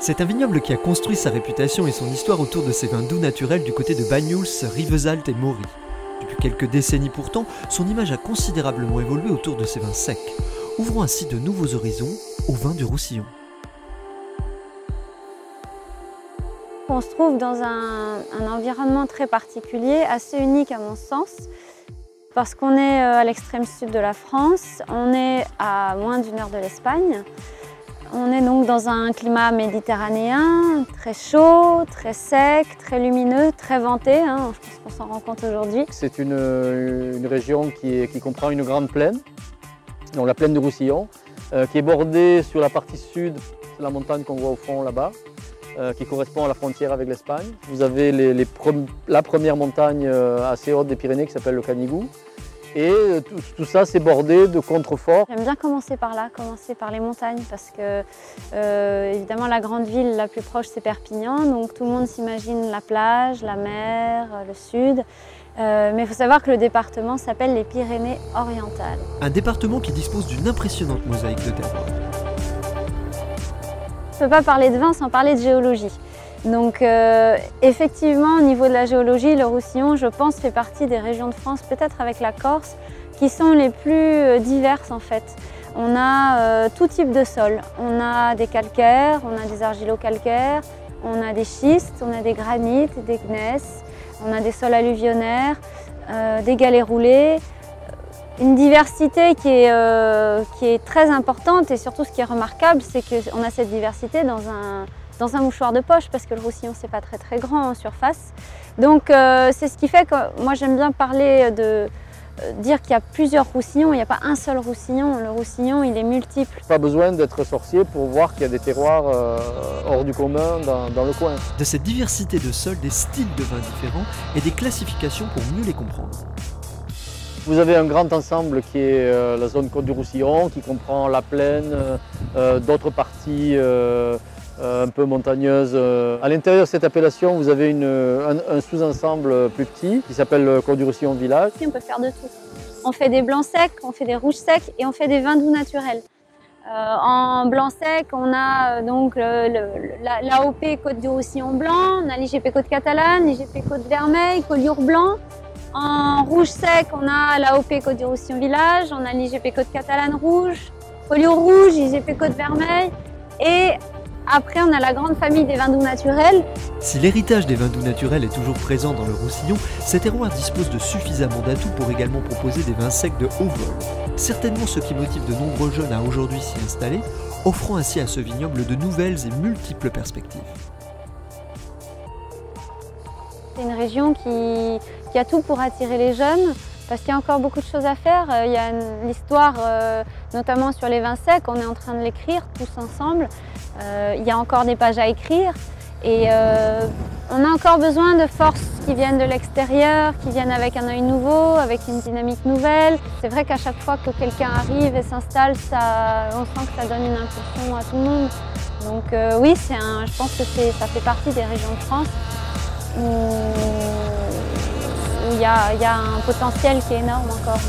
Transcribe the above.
C'est un vignoble qui a construit sa réputation et son histoire autour de ses vins doux naturels du côté de Banyuls, Rivesaltes et Maury. Depuis quelques décennies pourtant, son image a considérablement évolué autour de ses vins secs, ouvrant ainsi de nouveaux horizons aux vins du Roussillon. On se trouve dans un environnement très particulier, assez unique à mon sens, parce qu'on est à l'extrême sud de la France, on est à moins d'1 heure de l'Espagne. On est donc dans un climat méditerranéen, très chaud, très sec, très lumineux, très venté, je pense qu'on s'en rend compte aujourd'hui. C'est une région qui comprend une grande plaine, donc la plaine du Roussillon, qui est bordée sur la partie sud, c'est la montagne qu'on voit au fond là-bas, qui correspond à la frontière avec l'Espagne. Vous avez la première montagne assez haute des Pyrénées qui s'appelle le Canigou. Et tout ça, c'est bordé de contreforts. J'aime bien commencer par là, commencer par les montagnes, parce que évidemment la grande ville la plus proche c'est Perpignan, donc tout le monde s'imagine la plage, la mer, le sud. Mais il faut savoir que le département s'appelle les Pyrénées-Orientales. Un département qui dispose d'une impressionnante mosaïque de terroirs. On ne peut pas parler de vin sans parler de géologie. Donc effectivement, au niveau de la géologie, le Roussillon, je pense, fait partie des régions de France, peut-être avec la Corse, qui sont les plus diverses en fait. On a tout type de sol. On a des calcaires, on a des argilo-calcaires, on a des schistes, on a des granites, des gneiss, on a des sols alluvionnaires, des galets roulés. Une diversité qui est très importante, et surtout ce qui est remarquable, c'est qu'on a cette diversité dans un mouchoir de poche, parce que le Roussillon c'est pas très grand en surface. Donc c'est ce qui fait que moi j'aime bien parler dire qu'il y a plusieurs Roussillons, il n'y a pas un seul Roussillon. Le Roussillon il est multiple. Pas besoin d'être sorcier pour voir qu'il y a des terroirs hors du commun dans le coin. De cette diversité de sols, des styles de vins différents et des classifications pour mieux les comprendre. Vous avez un grand ensemble qui est la zone Côte du Roussillon, qui comprend la plaine, d'autres parties un peu montagneuses. À l'intérieur de cette appellation, vous avez un sous-ensemble plus petit qui s'appelle Côte du Roussillon Village. On peut faire de tout. On fait des blancs secs, on fait des rouges secs et on fait des vins doux naturels. En blanc sec, on a donc l'AOP Côte du Roussillon blanc, on a l'IGP Côte catalane, l'IGP Côte vermeil, Collioure blanc. En rouge sec, on a l'AOP Côte du Roussillon Village, on a l'IGP Côte catalane rouge, Collioure rouge, IGP Côte vermeil. Et après, on a la grande famille des vins doux naturels. Si l'héritage des vins doux naturels est toujours présent dans le Roussillon, ces terroirs disposent de suffisamment d'atouts pour également proposer des vins secs de haut vol. Certainement ce qui motive de nombreux jeunes à aujourd'hui s'y installer, offrant ainsi à ce vignoble de nouvelles et multiples perspectives. C'est une région qui a tout pour attirer les jeunes, parce qu'il y a encore beaucoup de choses à faire. Il y a l'histoire, notamment sur les vins secs, on est en train de l'écrire tous ensemble. Il y a encore des pages à écrire et on a encore besoin de forces qui viennent de l'extérieur, qui viennent avec un œil nouveau, avec une dynamique nouvelle. C'est vrai qu'à chaque fois que quelqu'un arrive et s'installe, on sent que ça donne une impulsion à tout le monde. Donc oui, je pense que ça fait partie des régions de France où il y a un potentiel qui est énorme encore.